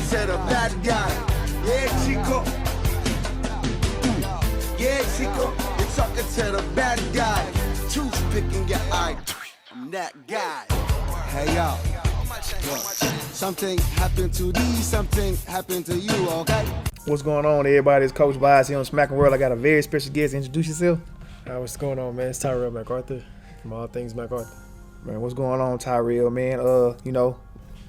to the bad guy. Yeah, Chico. Yeah, Chico. You're talking to the bad guy. Toothpicking your eye. I'm that guy. Hey, yo. Look, something happened to these, something happened to you, okay? What's going on, everybody? It's Coach Bias here on SMACM World. I got a very special guest. Introduce yourself. What's going on, man? It's Tyrell McArthur from All Things McArthur. Man, what's going on, Tyrell, man?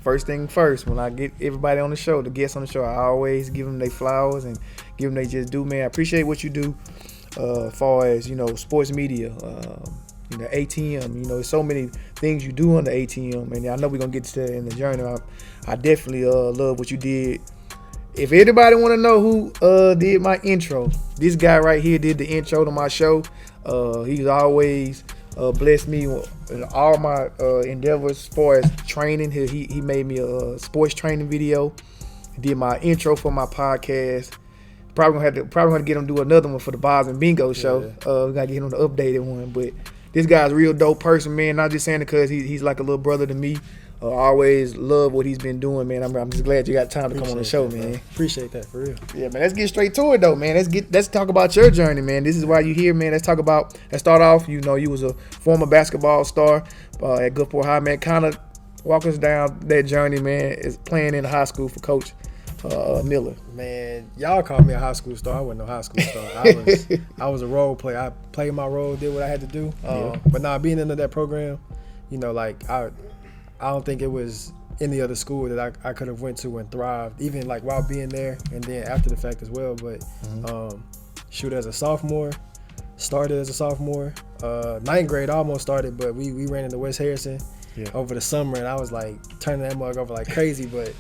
First thing first, when I get everybody on the show, the guests on the show, I always give them their flowers and give them they just do, man. I appreciate what you do as far as, sports media, ATM. There's so many things you do on the ATM, and I know we're going to get to that in the journey. I definitely love what you did. If anybody want to know who did my intro, this guy right here did the intro to my show. He's always blessed me in all my endeavors as far as training. He made me a sports training video. He did my intro for my podcast. Probably gonna get him to do another one for the Bars and Bingo show. We gotta get him the updated one. But this guy's a real dope person, man. Not just saying it because he's like a little brother to me. I always love what he's been doing, man. I'm just glad you got time to come on the show, man. Appreciate that, for real. Yeah, man. Let's get straight to it, though, man. Let's talk about your journey, man. This is why you here, man. Let's start off. You was a former basketball star at Gulfport High, man. Kind of walk us down that journey, man. Is playing in high school for Coach Miller. Man, y'all called me a high school star. I wasn't no high school star. I was a role player. I played my role, did what I had to do. But now being into that program, I don't think it was any other school that I could have went to and thrived, even like while being there and then after the fact as well. But as a sophomore, started as a sophomore. Ninth grade I almost started, but we ran into West Harrison over the summer, and I was like turning that mug over like crazy. But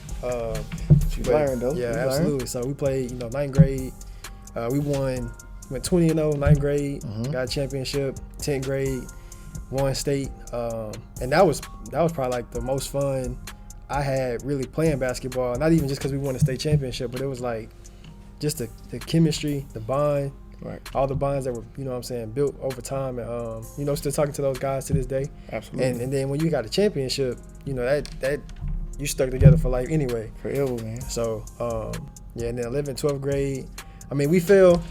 you learned though. Yeah, absolutely. So we played, ninth grade. We went 20-0 ninth grade, got a championship. 10th grade, won state, and that was probably like the most fun I had really playing basketball. Not even just because we won a state championship, but it was like just the chemistry, the bond, right? All the bonds that were, built over time, and still talking to those guys to this day. Absolutely. And then when you got a championship, that you stuck together for life anyway. Forever, man. So and then 11th, 12th grade, I mean, we fell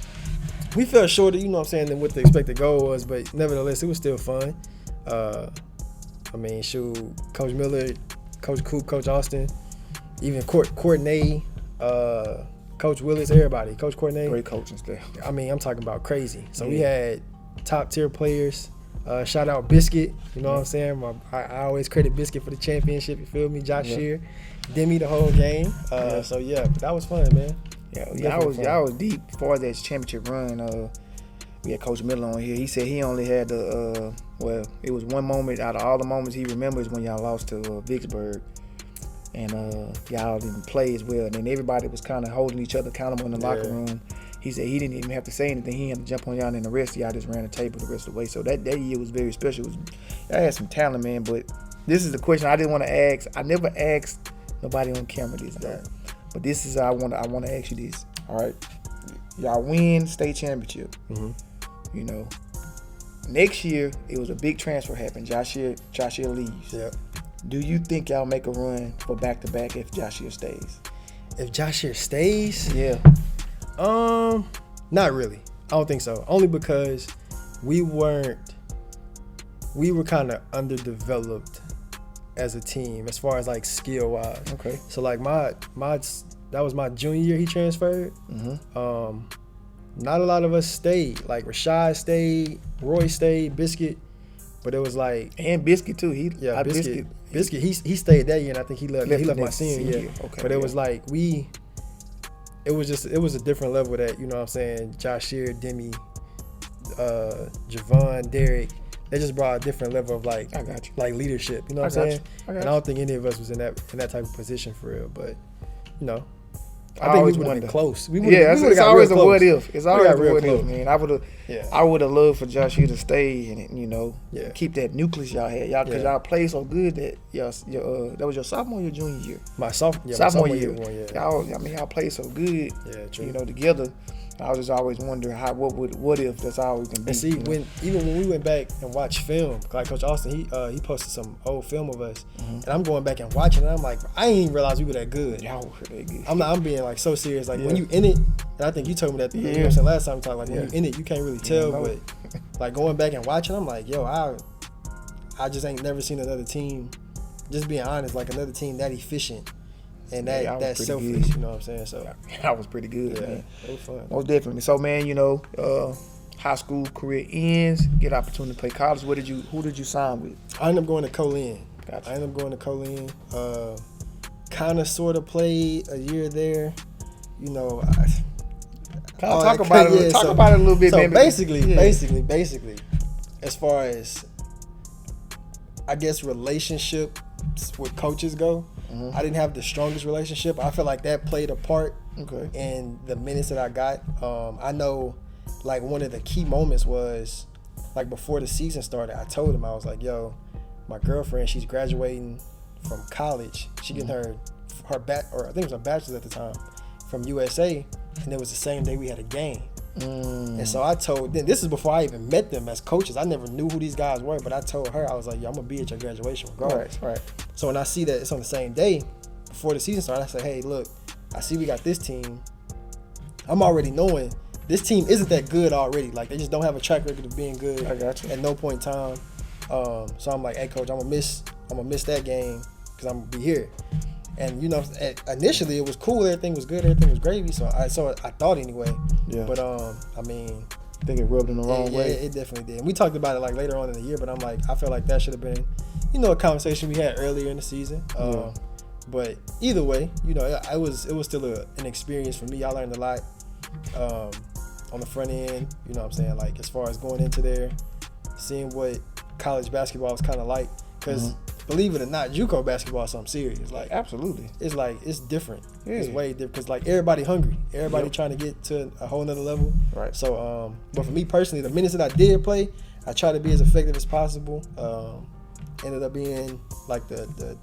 short of, than what the expected goal was, but nevertheless, it was still fun. Coach Miller, Coach Coop, Coach Austin, even Courtney, Coach Willis, everybody, Coach Courtney. Great coaching staff. I mean, I'm talking about crazy. So we had top tier players. Shout out Biscuit, what I'm saying? I always credit Biscuit for the championship, you feel me? Josh Shear, Demi the whole game. But that was fun, man. Y'all was deep as far as that championship run. We had Coach Miller on here. He said he only had it was one moment out of all the moments he remembers when y'all lost to Vicksburg. And y'all didn't play as well. And then everybody was kind of holding each other accountable in the locker room. He said he didn't even have to say anything. He had to jump on y'all, and the rest of y'all just ran the table the rest of the way. So that year was very special. Y'all had some talent, man. But this is the question I didn't want to ask. I never asked nobody on camera this, though. But this is I want to ask you this. All right, y'all win state championship. Next year it was a big transfer happened. Joshua leaves. Yep. Do you think y'all make a run for back-to-back if Joshua stays? If Joshua stays? Yeah. Not really. I don't think so. Only because we were kind of underdeveloped as a team as far as like skill wise. Okay. So like that was my junior year he transferred. Not a lot of us stayed. Like Rashad stayed, Roy stayed, Biscuit, but it was like Biscuit too. Biscuit. He stayed that year, and I think he left my senior year. Okay. But it was like it was a different level that Josh Shear, Demi, Javon, Derek. They just brought a different level of like leadership. You know what I'm saying? And I don't think any of us was in that type of position for real. But I think we would have been close. It's always a what if. It's always a what if, man. I would have loved for Josh here to stay and keep that nucleus y'all had. Because y'all played so good that that was your sophomore or your junior year. My sophomore year. Y'all played so good. Yeah, true. Together. I was just always wondering what if that's always gonna be. And see, even when we went back and watched film, like Coach Austin, he posted some old film of us, and I'm going back and watching it. I'm like, I didn't even realize we were that good. Y'all were that good. I'm being like so serious. Like when you in it, and I think you told me that. You know what I'm saying, last time we talked. Like when you in it, you can't really tell. But like going back and watching, I'm like, yo, I just ain't never seen another team. Just being honest, like another team that efficient. And that selfish, you know what I'm saying? So I was pretty good, man. It was fun. Most definitely. So, man, you know, high school career ends, get opportunity to play college. Who did you sign with? I ended up going to Colin. Gotcha. I ended up going to Colin. Kind of sort of played a year there. You know, talk about it a little bit, so man. Basically, as far as I guess relationships with coaches go, I didn't have the strongest relationship. I feel like that played a part in the minutes that I got. I know, like, one of the key moments was, like, before the season started, I told him, I was like, yo, my girlfriend, she's graduating from college. She getting her I think it was a bachelor's at the time, from USA, and it was the same day we had a game. And so I told them, this is before I even met them as coaches. I never knew who these guys were, but I told her, I was like, yo, I'm going to be at your graduation regardless. Right. So when I see that it's on the same day before the season started, I say, hey, look, I see we got this team. I'm already knowing this team isn't that good already. Like, they just don't have a track record of being good at no point in time. So I'm like, hey, coach, I'm gonna miss that game because I'm gonna be here. And you know, initially it was cool, everything was good, everything was gravy. So I thought anyway. Yeah. But I mean, I think it rubbed in the wrong way. Yeah, it definitely did. And we talked about it like later on in the year, but I'm like, I feel like that should have been, you know, a conversation we had earlier in the season. But either way, you know, it was still an experience for me. I learned a lot on the front end. You know what I'm saying? Like, as far as going into there, seeing what college basketball is kind of like, because. Believe it or not, JUCO basketball is something serious. Like, absolutely, it's like it's different. Yeah. It's way different because like everybody hungry, everybody trying to get to a whole nother level. Right. So, but for me personally, the minutes that I did play, I tried to be as effective as possible. Ended up being like the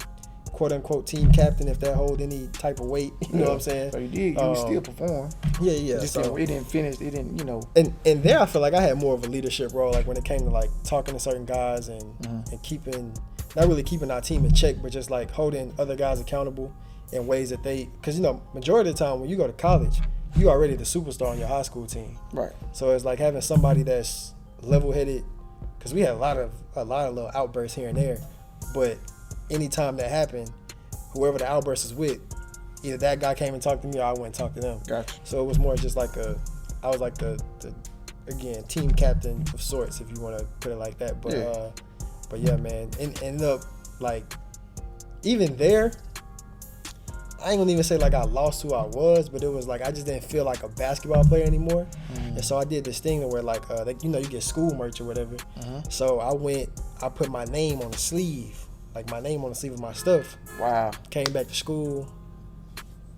quote unquote team captain, if that hold any type of weight. You know what I'm saying? So you did. You still perform. Yeah. Just it didn't finish. It didn't. You know. And there, I feel like I had more of a leadership role, like when it came to like talking to certain guys and keeping. Not really keeping our team in check, but just like holding other guys accountable in ways that because, you know, majority of the time when you go to college, you already the superstar on your high school team. Right. So it's like having somebody that's level-headed, because we had a lot of little outbursts here and there, but anytime that happened, whoever the outburst is with, either that guy came and talked to me or I went and talked to them. Gotcha. So it was more just like I was like the again, team captain of sorts, if you want to put it like that. But yeah, man, and ended up, like, even there, I ain't gonna even say like I lost who I was, but it was like I just didn't feel like a basketball player anymore. And so I did this thing where like, you know, you get school merch or whatever. So I put my name on the sleeve, like my name on the sleeve of my stuff. Wow. Came back to school,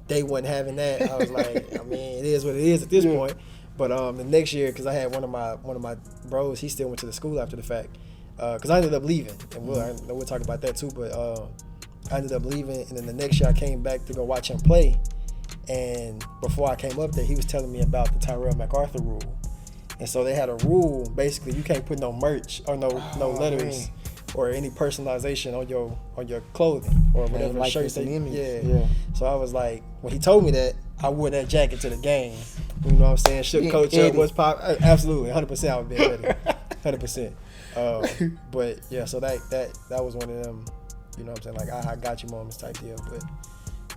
they wasn't having that. I was like, I mean, it is what it is at this point. But the next year, because I had one of my bros, he still went to the school after the fact. Because I ended up leaving, and we'll talk about that too, but I ended up leaving, and then the next year I came back to go watch him play, and before I came up there, he was telling me about the Tyrell McArthur rule. And so they had a rule, basically, you can't put no merch or no letters or any personalization on your clothing or whatever like shirts. Yeah. So I was like, when he told me that, I wore that jacket to the game. You know what I'm saying? Shook coach up, what's pop? Absolutely, 100% I would be ready. 100%. But yeah, so that was one of them, you know what I'm saying, like I got you moments type deal. But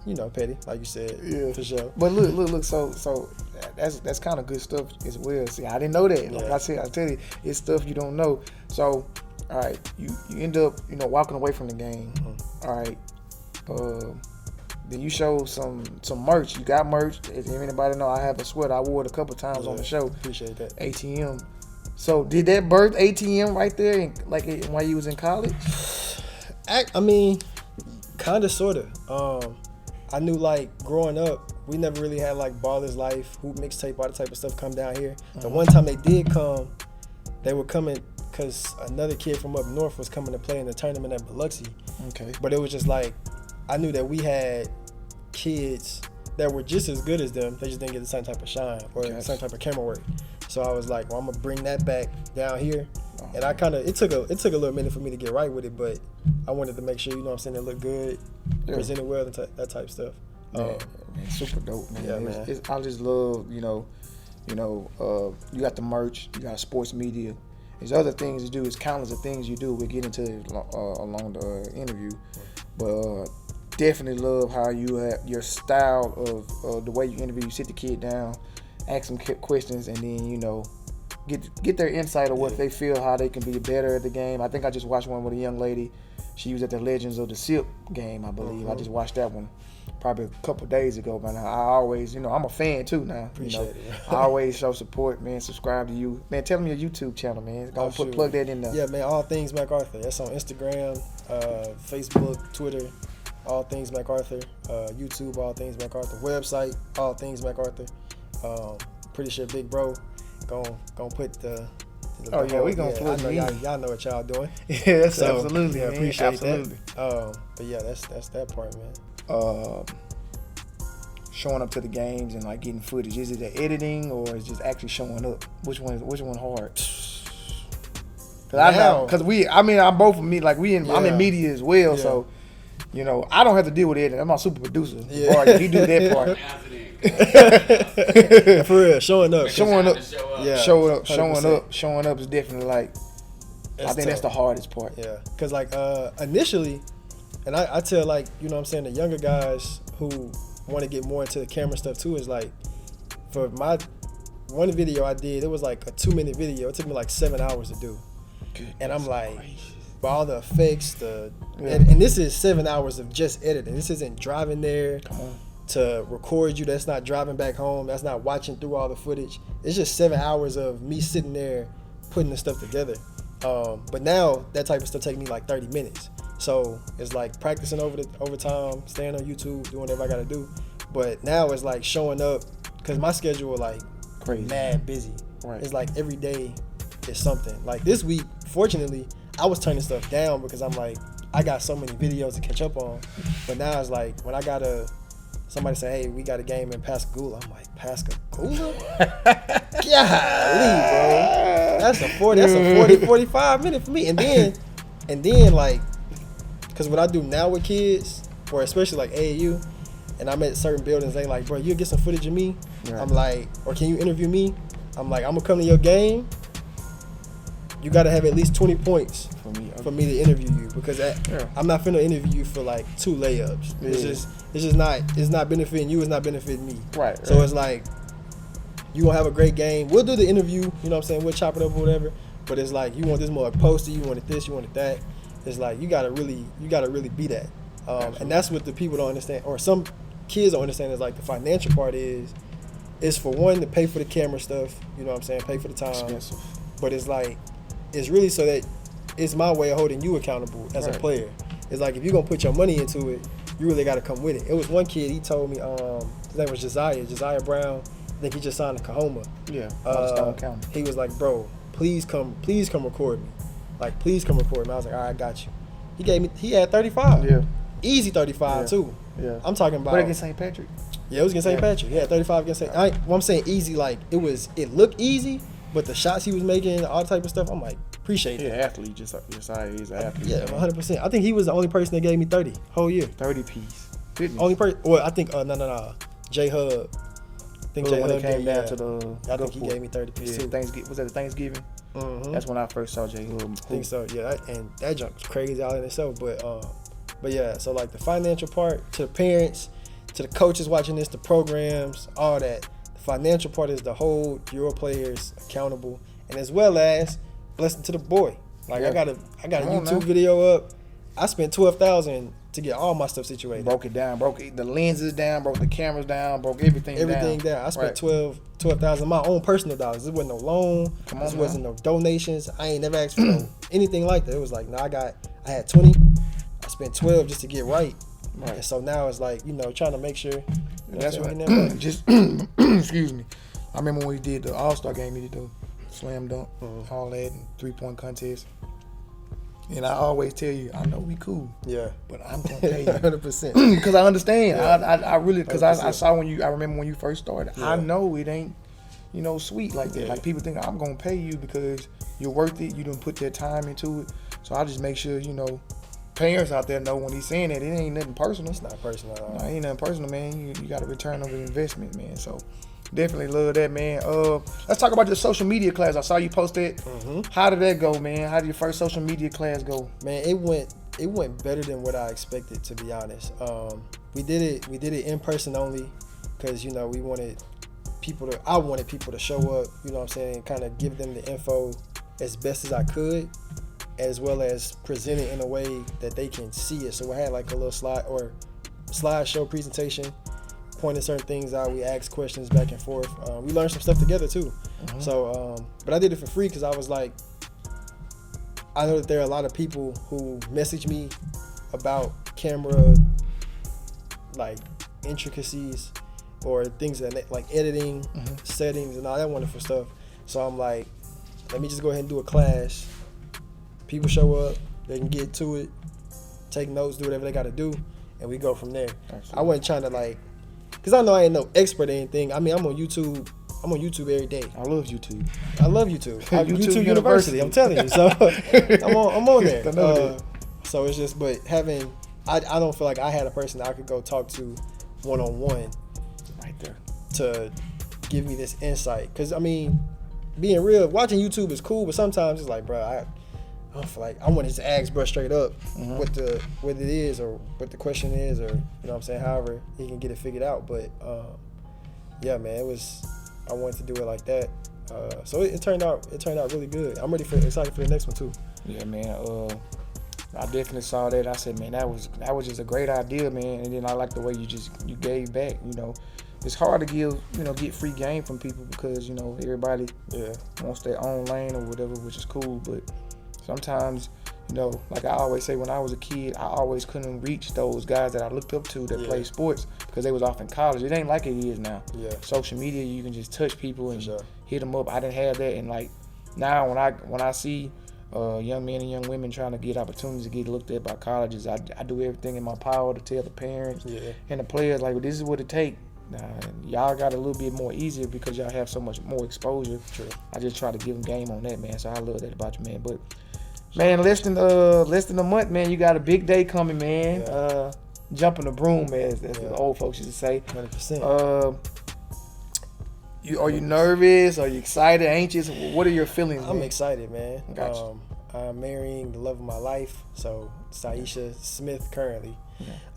you know, petty, like you said, for sure. But look, so that's kind of good stuff as well. See, I didn't know that. Like I said, I tell you, it's stuff you don't know. So, all right, you end up, you know, walking away from the game. All right, then you show some merch. You got merch. If anybody know, I have a sweater. I wore it a couple times on the show. Appreciate that. ATM. So did that birth ATM right there, like while you was in college? I mean, kind of, sort of. I knew, like, growing up, we never really had like Baller's Life, Hoop Mixtape, all that type of stuff come down here. The one time they did come, they were coming because another kid from up north was coming to play in the tournament at Biloxi. Okay. But it was just like, I knew that we had kids that were just as good as them. They just didn't get the same type of shine or the same type of camera work. So I was like, well, I'm gonna bring that back down here. And I kind of it took a little minute for me to get right with it, but I wanted to make sure, you know what I'm saying, it looked good, presented well, and that type of stuff. Man, super dope, man. Yeah, man. I just love, you got the merch, you got sports media. There's other things to do. It's countless of things you do. We'll get into it along the interview, but definitely love how you have your style of the way you interview. You sit the kid down, ask them questions, and then get their insight of what they feel, how they can be better at the game. I think I just watched one with a young lady. She was at the Legends of the SIP game, I believe. I just watched that one probably a couple of days ago, man. I always, I'm a fan too now. Appreciate it. I always show support, man. Subscribe to you, man. Tell me your YouTube channel, man. Plug that in there. Yeah, man. All Things McArthur. That's on Instagram, Facebook, Twitter. All Things McArthur. YouTube. All Things McArthur. Website. All Things McArthur. Pretty sure Big Bro gonna put the. Oh yeah, we gonna plug I know y'all know what y'all doing. Yes, so, absolutely. Yeah, man. appreciate that. But yeah, that's that part, man. Showing up to the games and like getting footage. Is it the editing or is it just actually showing up? Which one hard? I'm both of me. Like I'm in media as well, so I don't have to deal with editing. I'm my super producer. Yeah. He do that part. For real, showing up is definitely like. I think that's the hardest part. Yeah, because like initially, and I tell like the younger guys who want to get more into the camera stuff too is like, for my one video I did, it was like a 2-minute video. It took me like 7 hours to do, and I'm like, by all the effects, and this is 7 hours of just editing. This isn't driving there to record you. That's not driving back home. That's not watching through all the footage. It's just 7 hours of me sitting there putting the stuff together. But now that type of stuff take me like 30 minutes. So it's like practicing over time, staying on YouTube, doing whatever I gotta do. But now it's like showing up, because my schedule like crazy, mad busy. Right. It's like every day is something. Like this week, fortunately, I was turning stuff down because I'm like, I got so many videos to catch up on. But now it's like when I gotta somebody say, hey, we got a game in Pascagoula. I'm like, Pascagoula? Golly, bro. That's a 45 minute for me. And then like, because what I do now with kids, or especially like AAU, and I'm at certain buildings, they like, bro, you'll get some footage of me? Right. I'm like, or can you interview me? I'm like, I'm going to come to your game. You got to have at least 20 points for me to interview you, because I'm not finna interview you for like 2 layups. Yeah. It's not benefiting you, it's not benefiting me. Right. So it's like, you gonna have a great game. We'll do the interview, you know what I'm saying? We'll chop it up or whatever. But it's like, you want this more like posted, you wanted this, you wanted that. It's like, you gotta really be that. And that's what the people don't understand, or some kids don't understand, is like the financial part is for one to pay for the camera stuff, you know what I'm saying? Pay for the time. Expensive. But it's like, it's really so that it's my way of holding you accountable as a player. It's like, if you're gonna put your money into it, you really gotta come with it. It was one kid, he told me, his name was Josiah Brown. I think he just signed to Kahoma. Yeah. He was like, bro, please come record me. Like, please come record me. I was like, all right, I got you. He had 35. Yeah. Easy 35 too. Yeah. I'm talking about. What against St. Patrick? Yeah, it was against St. Patrick. He had 35 against St. I'm saying easy, like it looked easy, but the shots he was making, all type of stuff, I'm like, appreciate it. Yeah, athlete. Josiah is an athlete. Yeah, 100%. I think he was the only person that gave me 30 whole year. 30 piece. Only person. Well, I think no. J Hub. I think J when Hub it came down to the. I think he gave me 30 piece too. Was that Thanksgiving? Mm-hmm. That's when I first saw J Hub. I think so. Yeah, and that junk's crazy out in itself. But yeah, so like the financial part, to the parents, to the coaches watching this, the programs, all that. The financial part is to hold your players accountable, and as well as blessing to the boy. Like I got a YouTube video up. I spent $12,000 to get all my stuff situated. Broke it down, broke the lenses down, broke the cameras down, broke everything down. I spent $12,000 my own personal dollars. This wasn't no loan. This wasn't no donations. I ain't never asked for anything like that. It was like, no, I had 20. I spent 12 just to get right. And so now it's like, trying to make sure. That's what just excuse me. I remember when we did the All-Star game, we did the slam dunk, all that, and 3-point contest. And I always tell you, I know we cool, Yeah. but I'm gonna pay you 100%. because I understand. Yeah. I really because I 100%. saw I remember when you first started. Yeah. I know it ain't sweet like that. Yeah. Like people think I'm gonna pay you because you're worth it. You done put that time into it. So I just make sure parents out there know when he's saying that it ain't nothing personal. It's not personal at all. No, it ain't nothing personal, man. You got a return on the investment, man. So definitely love that, man. Let's talk about your social media class. I saw you post that. Mm-hmm. How did that go, man? How did your first social media class go? Man, it went better than what I expected, to be honest. We did it in person only because we wanted I wanted people to show up, you know what I'm saying, kind of give them the info as best as I could, as well as present it in a way that they can see it. So I had like a little slideshow presentation, pointing certain things out. We asked questions back and forth. We learned some stuff together too. Mm-hmm. So, but I did it for free because I was like, I know that there are a lot of people who message me about camera, like intricacies or things that like editing, settings, and all that wonderful stuff. So I'm like, let me just go ahead and do a class. People show up, they can get to it, take notes, do whatever they got to do, and we go from there. Absolutely. I wasn't trying to because I know I ain't no expert or anything. I mean, I'm on YouTube every day. I love YouTube. YouTube University. I'm telling you. So I'm on there. So it's just, but I don't feel like I had a person that I could go talk to one-on-one right there to give me this insight. Because, I mean, being real, watching YouTube is cool, but sometimes it's like, bro, I don't feel like I want to just ask bro straight up what it is or what the question is, or you know what I'm saying, however he can get it figured out. But yeah, man, I wanted to do it like that. So it turned out really good. I'm excited for the next one too. Yeah, man. I definitely saw that. I said, man, that was just a great idea, man. And then I like the way you gave back. It's hard to get free game from people because everybody wants their own lane or whatever, which is cool. But sometimes, like I always say, when I was a kid, I always couldn't reach those guys that I looked up to that played sports because they was off in college. It ain't like it is now. Yeah. Social media, you can just touch people and hit them up. I didn't have that, and like now when I see young men and young women trying to get opportunities to get looked at by colleges, I do everything in my power to tell the parents and the players, like, well, this is what it takes. Y'all got a little bit more easier because y'all have so much more exposure. True. I just try to give them game on that, man. So I love that about you, man. But man, less than a month, man, you got a big day coming, man. Yeah. Jumping the broom, as the old folks used to say. 100%. Are you nervous? Are you excited? Anxious? What are your feelings? I'm excited, man. Gotcha. I'm marrying the love of my life, so Saisha Smith currently.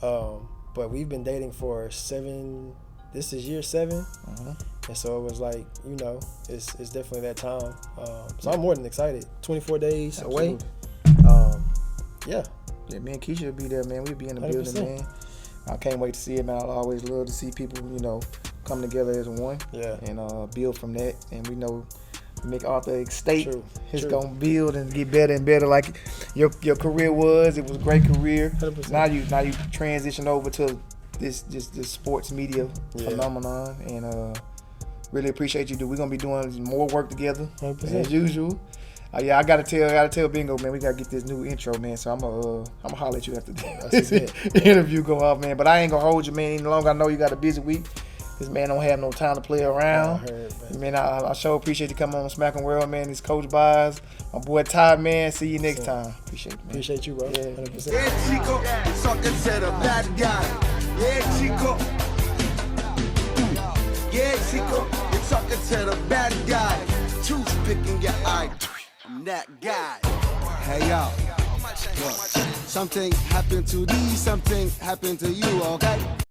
Okay. But we've been dating for 7. This is year 7, and so it was like, it's definitely that time. So I'm more than excited. 24 days away. Yeah, me and Keisha will be there, man. We'll be in the 100%. building, man. I can't wait to see it, man. I always love to see people, come together as one. Yeah. And build from that. And we know McArthur Estate is gonna build and get better and better, like your career was. It was a great career. 100%. Now you transition over to this sports media phenomenon, and really appreciate you. We're gonna be doing more work together 100%. as usual. I gotta tell Bingo, man, we gotta get this new intro, man. So I'm gonna holler at you after this interview go off, man. But I ain't gonna hold you, man, any longer. I know you got a busy week. This man don't have no time to play around. I sure appreciate you coming on SMACM World, man. This Coach Buys, my boy Ty, man. See you next time. Appreciate you, man. Appreciate you, bro. Yeah, 100%. Yeah, Chico, talking to the bad guy. Yeah, Chico. Yeah, Chico, you're talking to the bad guy. Toothpicking your eye. I'm that guy. Hey, y'all. Look, something happened to these, something happened to you, okay?